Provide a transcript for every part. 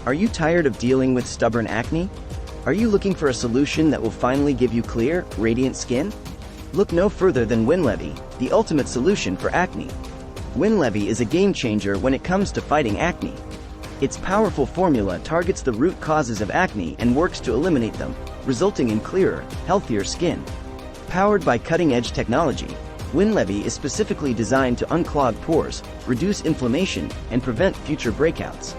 Are you tired of dealing with stubborn acne? Are you looking for a solution that will finally give you clear, radiant skin? Look no further than Winlevi, the ultimate solution for acne. Winlevi is a game changer when it comes to fighting acne. Its powerful formula targets the root causes of acne and works to eliminate them, resulting in clearer, healthier skin. Powered by cutting-edge technology, Winlevi is specifically designed to unclog pores, reduce inflammation, and prevent future breakouts.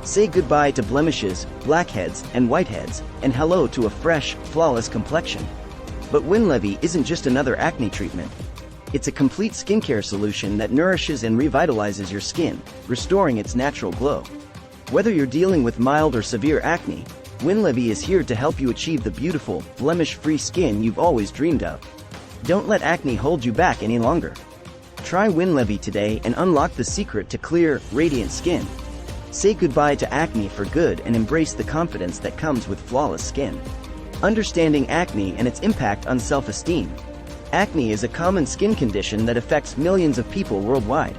Say goodbye to blemishes, blackheads, and whiteheads, and hello to a fresh, flawless complexion. But Winlevi isn't just another acne treatment. It's a complete skincare solution that nourishes and revitalizes your skin, restoring its natural glow. Whether you're dealing with mild or severe acne, Winlevi is here to help you achieve the beautiful, blemish-free skin you've always dreamed of. Don't let acne hold you back any longer. Try Winlevi today and unlock the secret to clear, radiant skin. Say goodbye to acne for good and embrace the confidence that comes with flawless skin. Understanding acne and its impact on self-esteem. Acne is a common skin condition that affects millions of people worldwide.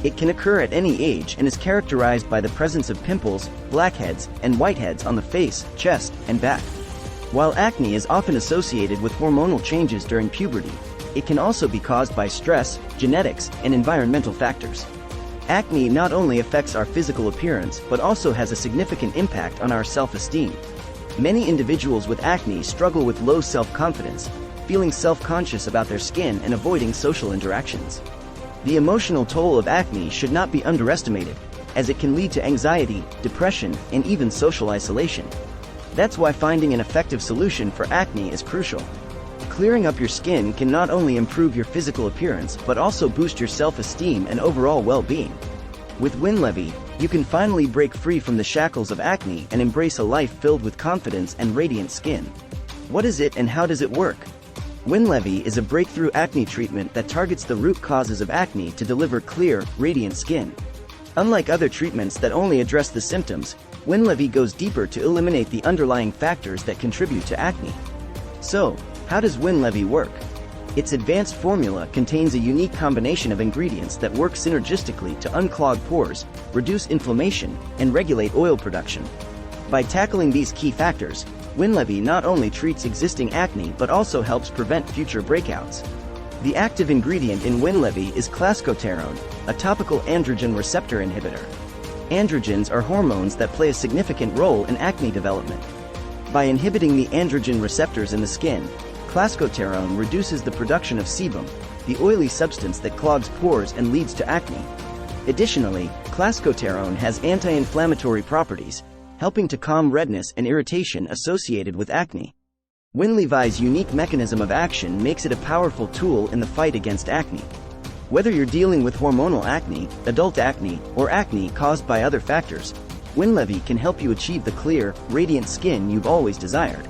It can occur at any age and is characterized by the presence of pimples, blackheads, and whiteheads on the face, chest, and back. While acne is often associated with hormonal changes during puberty, it can also be caused by stress, genetics, and environmental factors. Acne not only affects our physical appearance but also has a significant impact on our self-esteem. Many individuals with acne struggle with low self-confidence, feeling self-conscious about their skin and avoiding social interactions. The emotional toll of acne should not be underestimated, as it can lead to anxiety, depression, and even social isolation. That's why finding an effective solution for acne is crucial. Clearing up your skin can not only improve your physical appearance but also boost your self-esteem and overall well-being. With Winlevi, you can finally break free from the shackles of acne and embrace a life filled with confidence and radiant skin. What is it and how does it work? Winlevi is a breakthrough acne treatment that targets the root causes of acne to deliver clear, radiant skin. Unlike other treatments that only address the symptoms, Winlevi goes deeper to eliminate the underlying factors that contribute to acne. So, how does Winlevi work? Its advanced formula contains a unique combination of ingredients that work synergistically to unclog pores, reduce inflammation, and regulate oil production. By tackling these key factors, Winlevi not only treats existing acne but also helps prevent future breakouts. The active ingredient in Winlevi is clascoterone, a topical androgen receptor inhibitor. Androgens are hormones that play a significant role in acne development. By inhibiting the androgen receptors in the skin, clascoterone reduces the production of sebum, the oily substance that clogs pores and leads to acne. Additionally, clascoterone has anti-inflammatory properties, helping to calm redness and irritation associated with acne. Winlevi's unique mechanism of action makes it a powerful tool in the fight against acne. Whether you're dealing with hormonal acne, adult acne, or acne caused by other factors, Winlevi can help you achieve the clear, radiant skin you've always desired.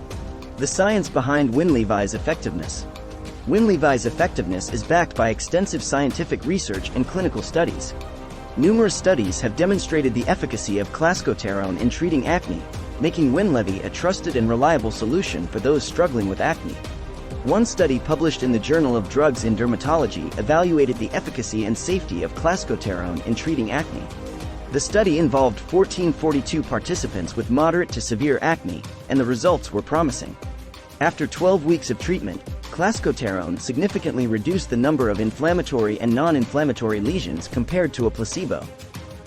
The science behind Winlevi's effectiveness. Winlevi's effectiveness is backed by extensive scientific research and clinical studies. Numerous studies have demonstrated the efficacy of clascoterone in treating acne, making Winlevi a trusted and reliable solution for those struggling with acne. One study published in the Journal of Drugs in Dermatology evaluated the efficacy and safety of clascoterone in treating acne. The study involved 1,442 participants with moderate to severe acne, and the results were promising. After 12 weeks of treatment, clascoterone significantly reduced the number of inflammatory and non-inflammatory lesions compared to a placebo.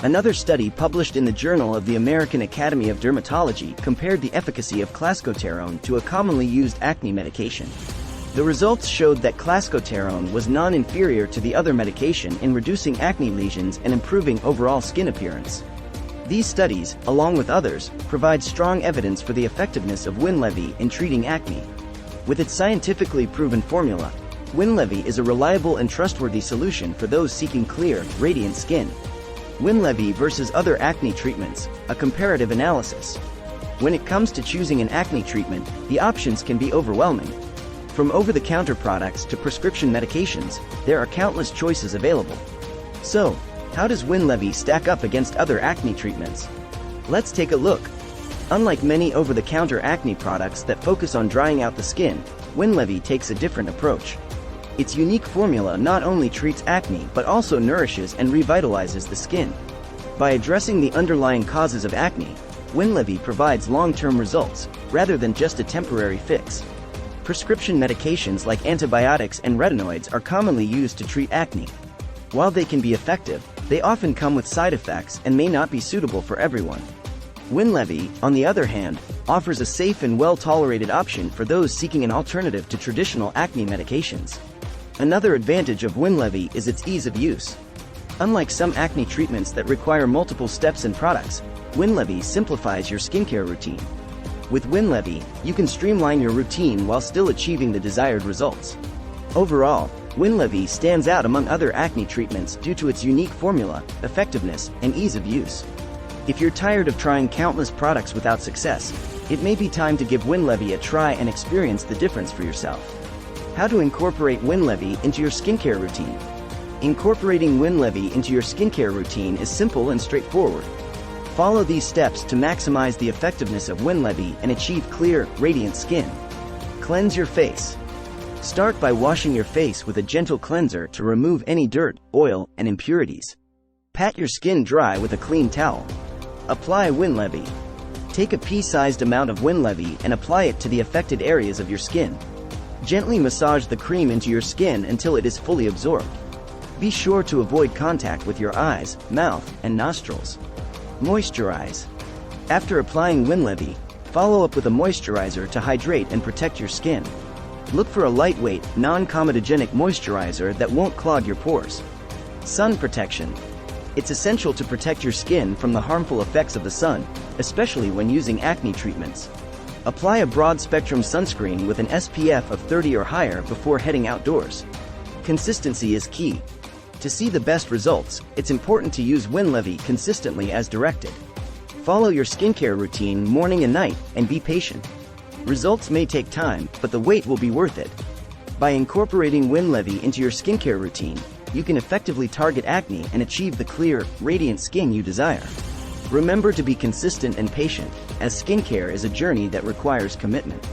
Another study published in the Journal of the American Academy of Dermatology compared the efficacy of clascoterone to a commonly used acne medication. The results showed that clascoterone was non-inferior to the other medication in reducing acne lesions and improving overall skin appearance. These studies, along with others, provide strong evidence for the effectiveness of Winlevi in treating acne. With its scientifically proven formula, Winlevi is a reliable and trustworthy solution for those seeking clear, radiant skin. Winlevi versus other acne treatments, a comparative analysis. When it comes to choosing an acne treatment, the options can be overwhelming. From over-the-counter products to prescription medications, there are countless choices available. So, how does Winlevi stack up against other acne treatments? Let's take a look. Unlike many over-the-counter acne products that focus on drying out the skin, Winlevi takes a different approach. Its unique formula not only treats acne but also nourishes and revitalizes the skin. By addressing the underlying causes of acne, Winlevi provides long-term results, rather than just a temporary fix. Prescription medications like antibiotics and retinoids are commonly used to treat acne. While they can be effective, they often come with side effects and may not be suitable for everyone. Winlevi, on the other hand, offers a safe and well-tolerated option for those seeking an alternative to traditional acne medications. Another advantage of Winlevi is its ease of use. Unlike some acne treatments that require multiple steps and products, Winlevi simplifies your skincare routine. With Winlevi, you can streamline your routine while still achieving the desired results. Overall, Winlevi stands out among other acne treatments due to its unique formula, effectiveness, and ease of use. If you're tired of trying countless products without success, it may be time to give Winlevi a try and experience the difference for yourself. How to incorporate Winlevi into your skincare routine. Incorporating Winlevi into your skincare routine is simple and straightforward. Follow these steps to maximize the effectiveness of Winlevi and achieve clear, radiant skin. Cleanse your face. Start by washing your face with a gentle cleanser to remove any dirt, oil, and impurities. Pat your skin dry with a clean towel. Apply Winlevi. Take a pea-sized amount of Winlevi and apply it to the affected areas of your skin. Gently massage the cream into your skin until it is fully absorbed. Be sure to avoid contact with your eyes, mouth, and nostrils. Moisturize. After applying Winlevi, follow up with a moisturizer to hydrate and protect your skin. Look for a lightweight, non-comedogenic moisturizer that won't clog your pores. Sun protection. It's essential to protect your skin from the harmful effects of the sun, especially when using acne treatments. Apply a broad-spectrum sunscreen with an SPF of 30 or higher before heading outdoors. Consistency is key. To see the best results, it's important to use Winlevi consistently as directed. Follow your skincare routine morning and night, and be patient. Results may take time, but the wait will be worth it. By incorporating Winlevi into your skincare routine, you can effectively target acne and achieve the clear, radiant skin you desire. Remember to be consistent and patient, as skincare is a journey that requires commitment.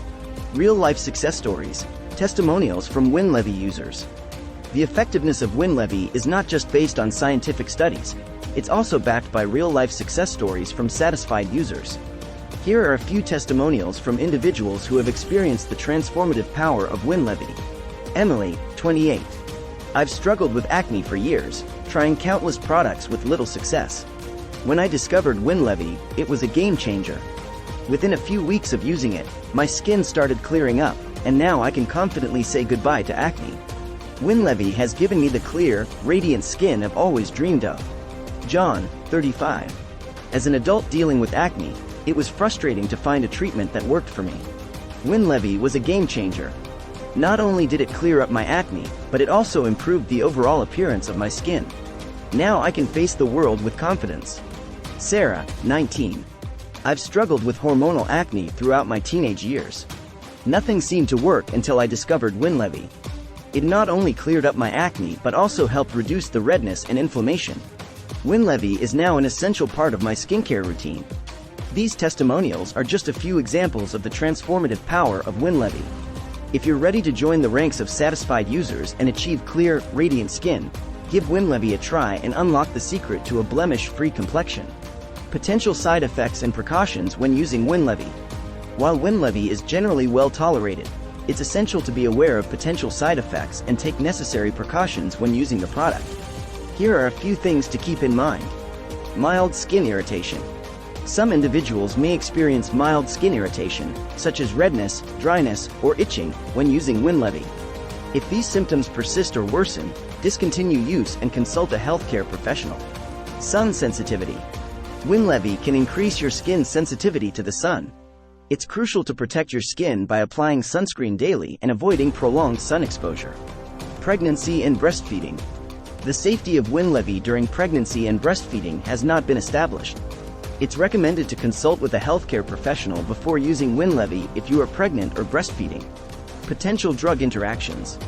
Real-life success stories, testimonials from Winlevi users. The effectiveness of Winlevi is not just based on scientific studies, it's also backed by real-life success stories from satisfied users. Here are a few testimonials from individuals who have experienced the transformative power of Winlevi. Emily, 28. I've struggled with acne for years, trying countless products with little success. When I discovered Winlevi, it was a game changer. Within a few weeks of using it, my skin started clearing up, and now I can confidently say goodbye to acne. Winlevi has given me the clear, radiant skin I've always dreamed of. John, 35. As an adult dealing with acne, it was frustrating to find a treatment that worked for me. Winlevi was a game changer. Not only did it clear up my acne, but it also improved the overall appearance of my skin. Now I can face the world with confidence. Sarah, 19. I've struggled with hormonal acne throughout my teenage years. Nothing seemed to work until I discovered Winlevi. It not only cleared up my acne but also helped reduce the redness and inflammation. Winlevi is now an essential part of my skincare routine. These testimonials are just a few examples of the transformative power of Winlevi. If you're ready to join the ranks of satisfied users and achieve clear, radiant skin, give Winlevi a try and unlock the secret to a blemish-free complexion. Potential side effects and precautions when using Winlevi. While Winlevi is generally well tolerated, it's essential to be aware of potential side effects and take necessary precautions when using the product. Here are a few things to keep in mind. Mild skin irritation. Some individuals may experience mild skin irritation, such as redness, dryness, or itching, when using Winlevi. If these symptoms persist or worsen, discontinue use and consult a healthcare professional. Sun sensitivity. Winlevi can increase your skin's sensitivity to the sun. It's crucial to protect your skin by applying sunscreen daily and avoiding prolonged sun exposure. Pregnancy and breastfeeding. The safety of Winlevi during pregnancy and breastfeeding has not been established. It's recommended to consult with a healthcare professional before using Winlevi if you are pregnant or breastfeeding. Potential drug interactions.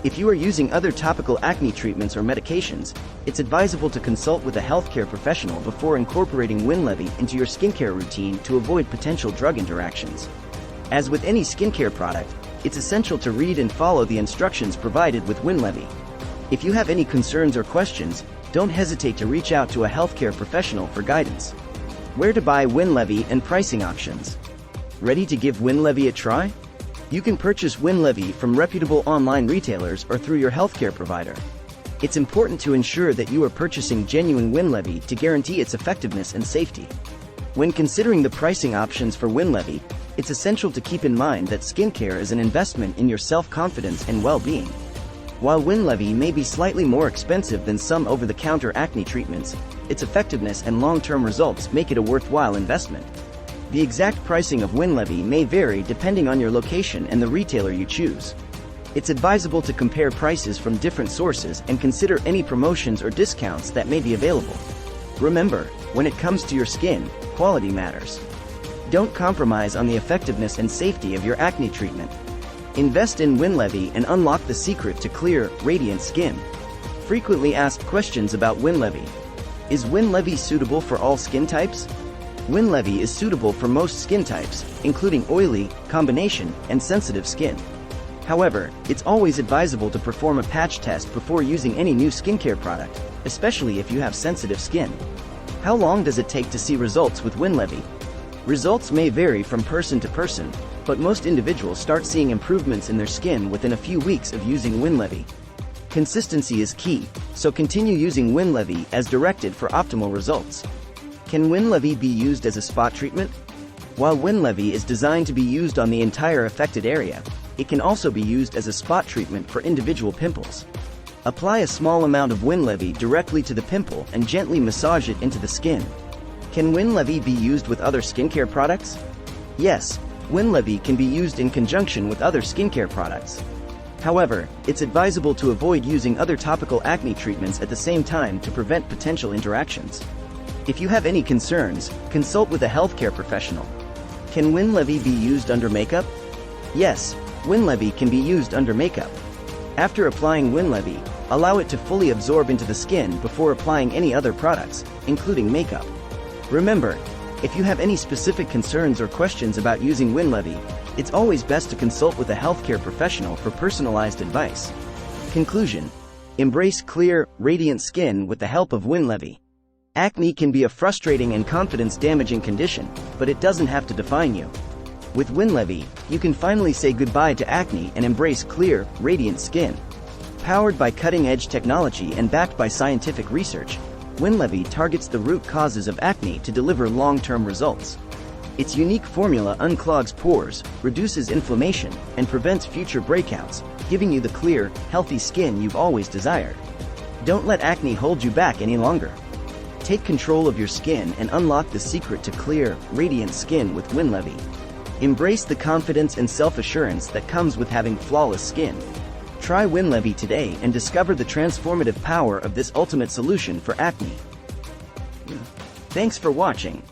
If you are using other topical acne treatments or medications, it's advisable to consult with a healthcare professional before incorporating Winlevi into your skincare routine to avoid potential drug interactions. As with any skincare product, it's essential to read and follow the instructions provided with Winlevi. If you have any concerns or questions, don't hesitate to reach out to a healthcare professional for guidance. Where to buy Winlevi and pricing options. Ready to give Winlevi a try? You can purchase Winlevi from reputable online retailers or through your healthcare provider. It's important to ensure that you are purchasing genuine Winlevi to guarantee its effectiveness and safety. When considering the pricing options for Winlevi, it's essential to keep in mind that skincare is an investment in your self-confidence and well-being. While Winlevi may be slightly more expensive than some over-the-counter acne treatments, its effectiveness and long-term results make it a worthwhile investment. The exact pricing of Winlevi may vary depending on your location and the retailer you choose. It's advisable to compare prices from different sources and consider any promotions or discounts that may be available. Remember, when it comes to your skin, quality matters. Don't compromise on the effectiveness and safety of your acne treatment. Invest in Winlevi and unlock the secret to clear, radiant skin. Frequently asked questions about Winlevi. Is Winlevi suitable for all skin types? Winlevi is suitable for most skin types, including oily, combination, and sensitive skin. However, it's always advisable to perform a patch test before using any new skincare product, especially if you have sensitive skin. How long does it take to see results with Winlevi? Results may vary from person to person, but most individuals start seeing improvements in their skin within a few weeks of using Winlevi. Consistency is key, so continue using Winlevi as directed for optimal results. Can Winlevi be used as a spot treatment? While Winlevi is designed to be used on the entire affected area, it can also be used as a spot treatment for individual pimples. Apply a small amount of Winlevi directly to the pimple and gently massage it into the skin. Can Winlevi be used with other skincare products? Yes, Winlevi can be used in conjunction with other skincare products. However, it's advisable to avoid using other topical acne treatments at the same time to prevent potential interactions. If you have any concerns, consult with a healthcare professional. Can Winlevi be used under makeup? Yes, Winlevi can be used under makeup. After applying Winlevi, allow it to fully absorb into the skin before applying any other products, including makeup. Remember, if you have any specific concerns or questions about using Winlevi, it's always best to consult with a healthcare professional for personalized advice. Conclusion: embrace clear, radiant skin with the help of Winlevi. Acne can be a frustrating and confidence-damaging condition, but it doesn't have to define you. With Winlevi, you can finally say goodbye to acne and embrace clear, radiant skin. Powered by cutting-edge technology and backed by scientific research, Winlevi targets the root causes of acne to deliver long-term results. Its unique formula unclogs pores, reduces inflammation, and prevents future breakouts, giving you the clear, healthy skin you've always desired. Don't let acne hold you back any longer. Take control of your skin and unlock the secret to clear, radiant skin with Winlevi. Embrace the confidence and self-assurance that comes with having flawless skin. Try Winlevi today and discover the transformative power of this ultimate solution for acne. Thanks for watching.